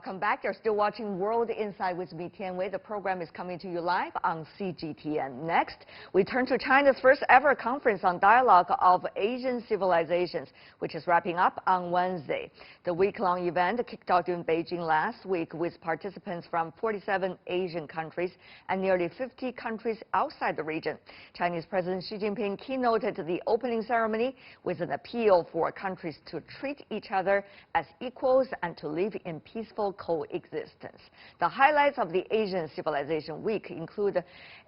Welcome back. You're still watching World Insight with me, Tian Wei. The program is coming to you live on CGTN. Next, we turn to China's first ever conference on dialogue of Asian civilizations, which is wrapping up on Wednesday. The week-long event kicked off in Beijing last week with participants from 47 Asian countries and nearly 50 countries outside the region. Chinese President Xi Jinping keynoted the opening ceremony with an appeal for countries to treat each other as equals and to live in peaceful coexistence. The highlights of the Asian Civilization Week include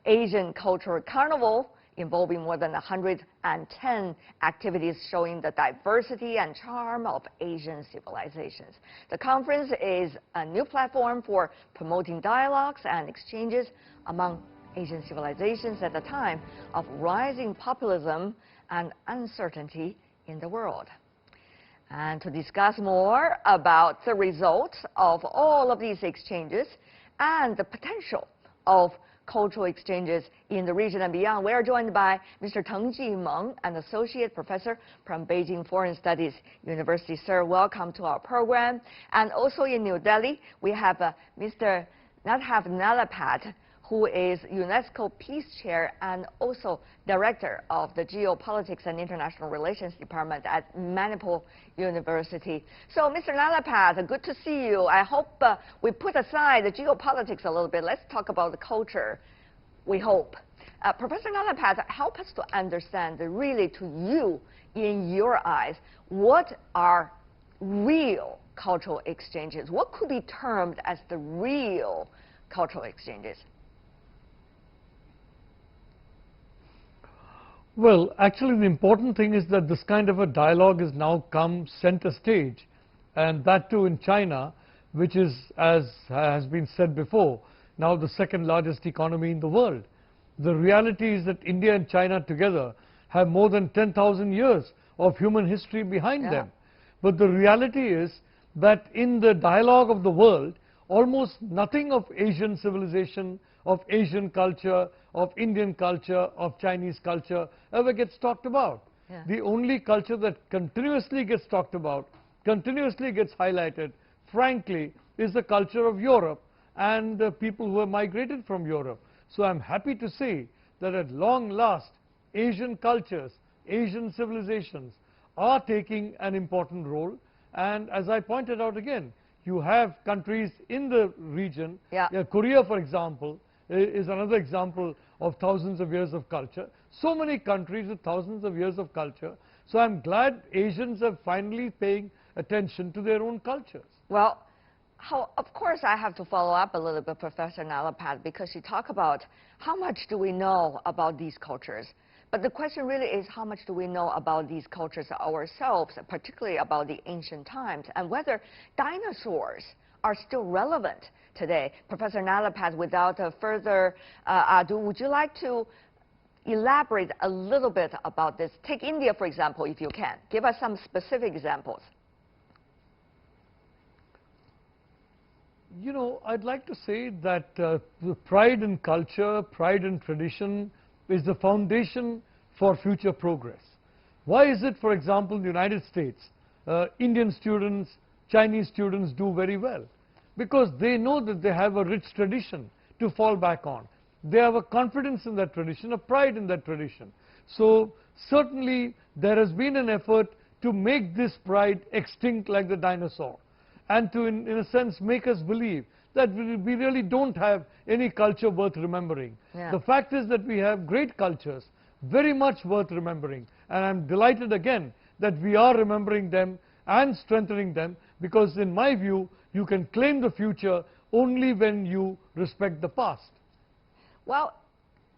Asian Culture Carnival, involving more than 110 activities showing the diversity and charm of Asian civilizations. The conference is a new platform for promoting dialogues and exchanges among Asian civilizations at a time of rising populism and uncertainty in the world. And to discuss more about the results of all of these exchanges and the potential of cultural exchanges in the region and beyond, we are joined by Mr. Teng Jimeng, an associate professor from Beijing Foreign Studies University. Sir, welcome to our program. And also in New Delhi, we have Mr. Nadhav Nalapat, who is UNESCO Peace Chair and also Director of the Geopolitics and International Relations Department at Manipur University. So, Mr. Nalapat, good to see you. I hope we put aside the geopolitics a little bit. Let's talk about the culture, we hope. Professor Nalapat, help us to understand, really to you, in your eyes, what are real cultural exchanges? What could be termed as the real cultural exchanges? Well, actually, the important thing is that this kind of a dialogue has now come center stage, and that too in China, which is, as has been said before, now the second largest economy in the world. The reality is that India and China together have more than 10,000 years of human history behind them. But the reality is that in the dialogue of the world, almost nothing of Asian civilization, of Asian culture, of Indian culture, of Chinese culture ever gets talked about. The only culture that continuously gets talked about, continuously gets highlighted, frankly, is the culture of Europe and the people who have migrated from Europe. So I'm happy to say that at long last, Asian cultures, Asian civilizations are taking an important role. And as I pointed out again, you have countries in the region, Korea, for example, is another example of thousands of years of culture. So many countries with thousands of years of culture. So I'm glad Asians are finally paying attention to their own cultures. Well, of course I have to follow up a little bit, Professor Nalapat, because you talk about how much do we know about these cultures. But the question really is, how much do we know about these cultures ourselves, particularly about the ancient times, and whether dinosaurs are still relevant today. Professor Nalapat, without further ado, would you like to elaborate a little bit about this? Take India, for example, if you can. Give us some specific examples. You know, I'd like to say that the pride in culture, pride in tradition is the foundation for future progress. Why is it, for example, in the United States, Indian students, Chinese students do very well? Because they know that they have a rich tradition to fall back on. They have a confidence in that tradition, a pride in that tradition. So certainly there has been an effort to make this pride extinct like the dinosaur, and to, in a sense, make us believe that we really don't have any culture worth remembering. The fact is that we have great cultures, very much worth remembering, and I'm delighted again that we are remembering them and strengthening them, because in my view, you can claim the future only when you respect the past. Well,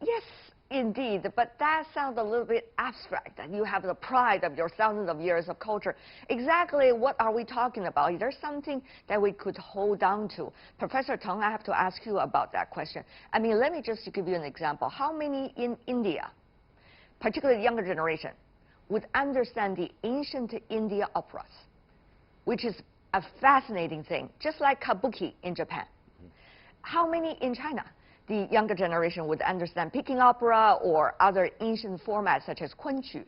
yes, indeed, but that sounds a little bit abstract, that you have the pride of your thousands of years of culture. Exactly what are we talking about? Is there something that we could hold on to? Professor Teng, I have to ask you about that question. I mean, let me just give you an example. How many in India, particularly the younger generation, would understand the ancient India operas, which is a fascinating thing, just like kabuki in Japan? How many in China, the younger generation, would understand Peking opera or other ancient formats such as kunqu?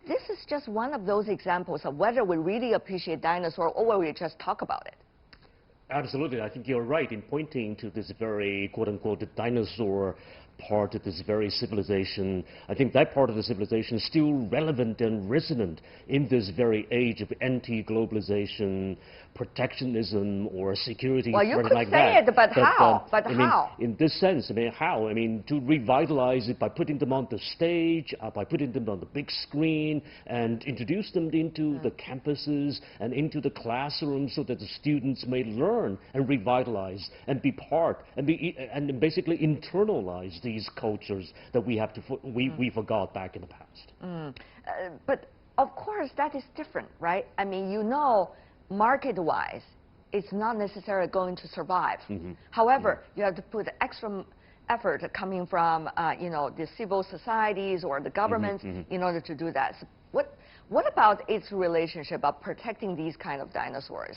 This is just one of those examples of whether we really appreciate dinosaurs or whether we just talk about it. Absolutely. I think you're right in pointing to this very quote-unquote dinosaur part of this very civilization. I think that part of the civilization is still relevant and resonant in this very age of anti-globalization, protectionism, or security Well, you threat could like say that. it, but how? But I how? mean, in this sense, I mean, how? I mean, to revitalize it by putting them on the stage, by putting them on the big screen, and introduce them into the campuses and into the classrooms so that the students may learn and revitalize and be part and basically internalize these cultures that we forgot back in the past. But of course, that is different, right? I mean, you know, market-wise, it's not necessarily going to survive. However, you have to put extra effort coming from, you know, the civil societies or the governments in order to do that. So what about its relationship of protecting these kind of dinosaurs?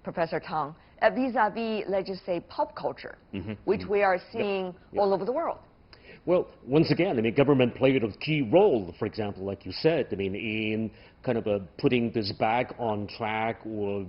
Professor Tang, vis-a-vis, let's just say, pop culture, which we are seeing all over the world. Well, once again, I mean, government played a key role, for example, like you said, I mean, in kind of putting this back on track or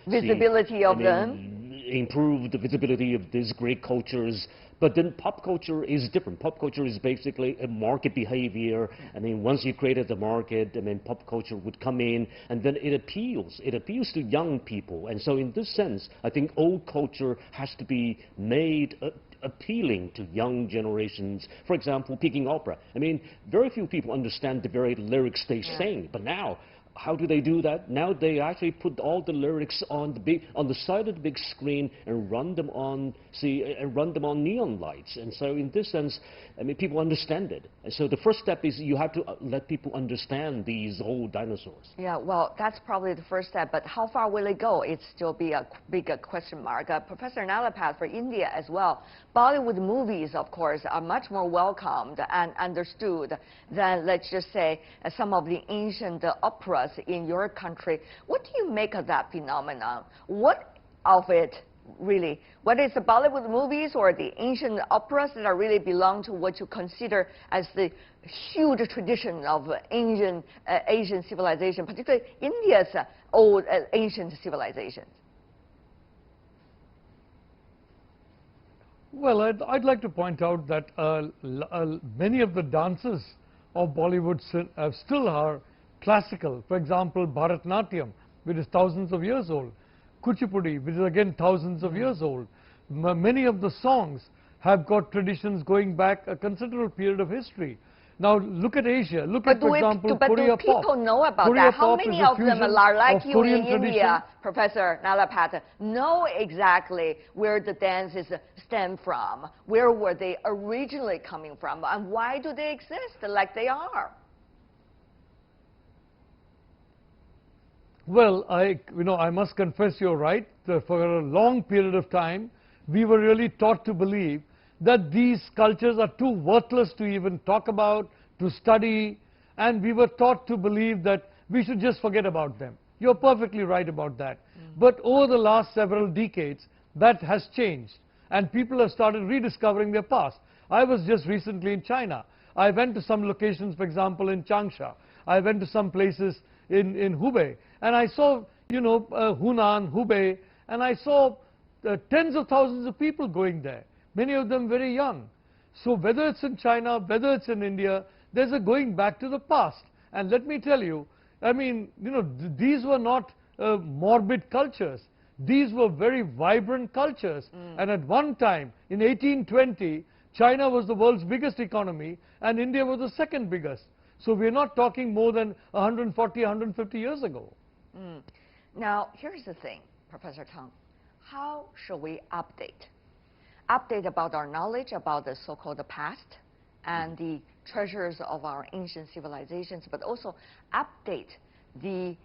visibility of them. Improve the visibility of these great cultures. But then pop culture is different. Pop culture is basically a market behavior. I mean, once you created the market, I mean, pop culture would come in, and then it appeals. It appeals to young people. And so in this sense, I think old culture has to be made appealing to young generations. For example, Peking opera. I mean, very few people understand the very lyrics they sing. But now, how do they do that? Now they actually put all the lyrics on the side of the big screen and run them on neon lights. And so in this sense, I mean, people understand it. And so the first step is you have to let people understand these old dinosaurs. Yeah, well, that's probably the first step, but how far will it go? It's still be a big question mark. Professor Nalapat, for India as well, Bollywood movies, of course, are much more welcomed and understood than, let's just say, some of the ancient operas in your country. What do you make of that phenomenon? What of it really, whether it's the Bollywood movies or the ancient operas that are really belong to what you consider as the huge tradition of Asian civilization, particularly India's old ancient civilizations? Well, I'd like to point out that many of the dances of Bollywood still are classical. For example, Bharatanatyam, which is thousands of years old. Kuchipudi, which is again thousands of years old. Many of the songs have got traditions going back a considerable period of history. Now look at Asia. Look at, for example, Korea pop. But do people know about Korea that? How many of them are like you in India, Professor Nalapat, know exactly where the dances stem from? Where were they originally coming from? And why do they exist like they are? Well, I must confess you're right. For a long period of time, we were really taught to believe that these cultures are too worthless to even talk about, to study, and we were taught to believe that we should just forget about them. You're perfectly right about that. But over the last several decades, that has changed, and people have started rediscovering their past. I was just recently in China. I went to some locations, for example, in Changsha. I went to some places in Hubei, and I saw, Hunan, Hubei, and I saw tens of thousands of people going there, many of them very young. So whether it's in China, whether it's in India, there's a going back to the past. And let me tell you, I mean, these were not morbid cultures. These were very vibrant cultures. And at one time, in 1820, China was the world's biggest economy, and India was the second biggest. So we're not talking more than 140, 150 years ago. Now, here's the thing, Professor Tang. How should we update about our knowledge about the so-called past and the treasures of our ancient civilizations, but also update the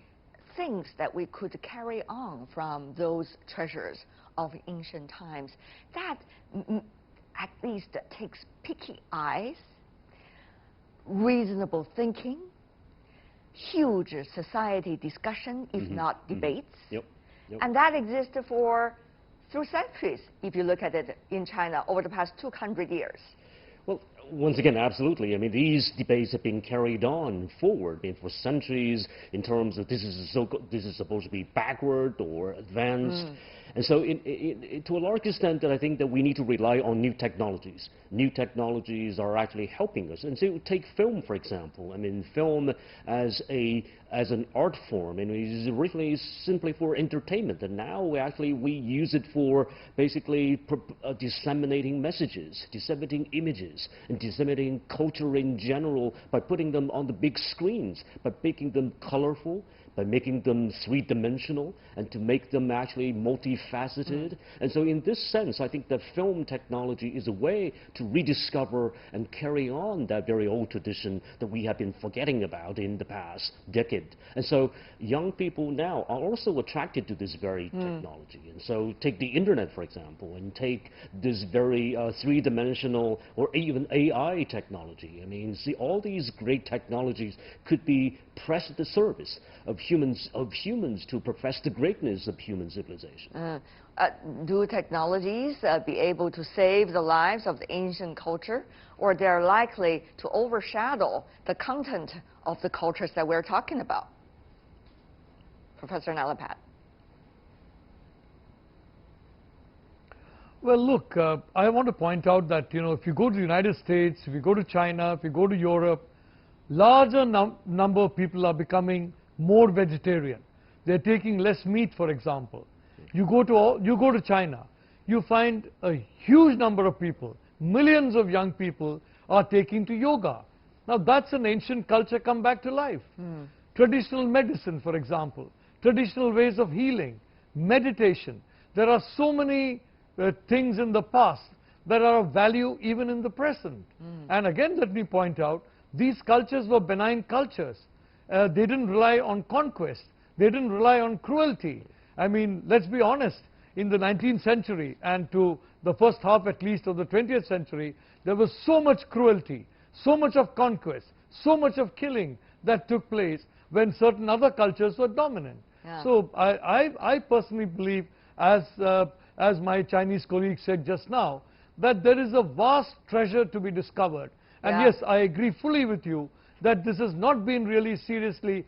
things that we could carry on from those treasures of ancient times? That at least takes picky eyes, reasonable thinking, huge society discussion, if not debates. And that existed through centuries, if you look at it in China over the past 200 years. Well, once again, absolutely. I mean, these debates have been carried on forward, I mean, for centuries in terms of this is supposed to be backward or advanced. And so to a large extent, that I think that we need to rely on new technologies. New technologies are actually helping us. And so take film, for example. I mean, film as an art form, and it is originally simply for entertainment, and now we use it for basically disseminating messages, disseminating images, and disseminating culture in general by putting them on the big screens, by making them colorful, by making them three-dimensional, and to make them actually multifaceted. And so in this sense, I think that film technology is a way to rediscover and carry on that very old tradition that we have been forgetting about in the past decade. And so young people now are also attracted to this very technology. And so take the internet, for example, and take this very three-dimensional or even AI technology. I mean, see, all these great technologies could be pressed at the service of humans to profess the greatness of human civilization. Do technologies be able to save the lives of the ancient culture, or they're likely to overshadow the content of the cultures that we're talking about? Professor Nalapat. Well, look, I want to point out that, if you go to the United States, if you go to China, if you go to Europe, larger number of people are becoming more vegetarian. They're taking less meat, for example. You go to China, you find a huge number of people, millions of young people are taking to yoga. Now that's an ancient culture come back to life. Traditional medicine, for example, traditional ways of healing, meditation. There are so many things in the past that are of value even in the present. And again, let me point out, these cultures were benign cultures. They didn't rely on conquest. They didn't rely on cruelty. I mean, let's be honest, in the 19th century and to the first half at least of the 20th century, there was so much cruelty, so much of conquest, so much of killing that took place when certain other cultures were dominant. Yeah. So I personally believe, as my Chinese colleague said just now, that there is a vast treasure to be discovered. And yes, I agree fully with you that this has not been really seriously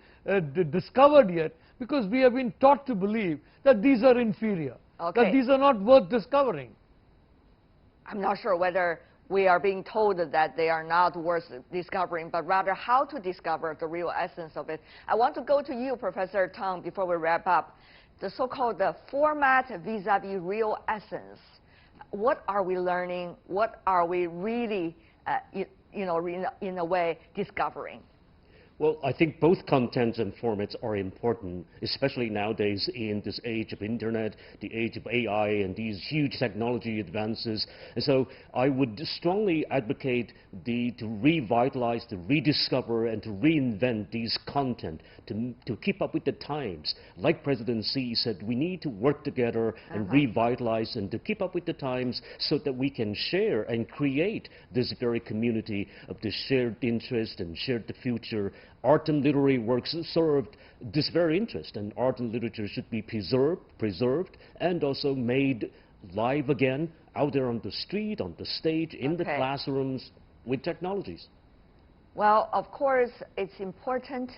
discovered yet, because we have been taught to believe that these are inferior, that these are not worth discovering. I'm not sure whether we are being told that they are not worth discovering, but rather how to discover the real essence of it. I want to go to you, Professor Tang, before we wrap up. The so-called format vis-a-vis real essence. What are we learning? What are we really in a way, discovering? Well, I think both contents and formats are important, especially nowadays in this age of internet, the age of AI, and these huge technology advances. And so I would strongly advocate to revitalize, to rediscover, and to reinvent these content to keep up with the times. Like President Xi said, we need to work together and revitalize and to keep up with the times so that we can share and create this very community of the shared interest and shared the future. Art and literary works served this very interest, and art and literature should be preserved, and also made live again out there on the street, on the stage, in the classrooms with technologies. Well, of course, it's important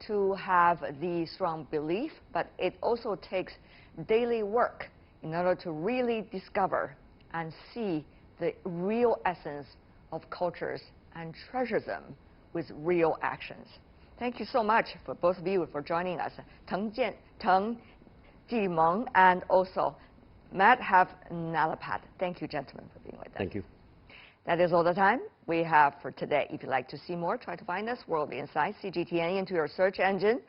to have the strong belief, but it also takes daily work in order to really discover and see the real essence of cultures and treasure them with real actions. Thank you so much for both of you for joining us. Teng Jimeng and also Madhav Nalapat. Thank you, gentlemen, for being with us. Thank you. That is all the time we have for today. If you'd like to see more, try to find us, World Insight, CGTN, into your search engine,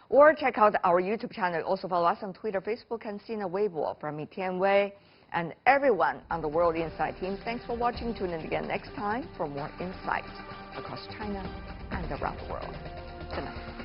or check out our YouTube channel. Also follow us on Twitter, Facebook, and Sina Weibo. From me, Tian Wei, and everyone on the World Insight team, thanks for watching. Tune in again next time for more insights across China and around the world. Good night.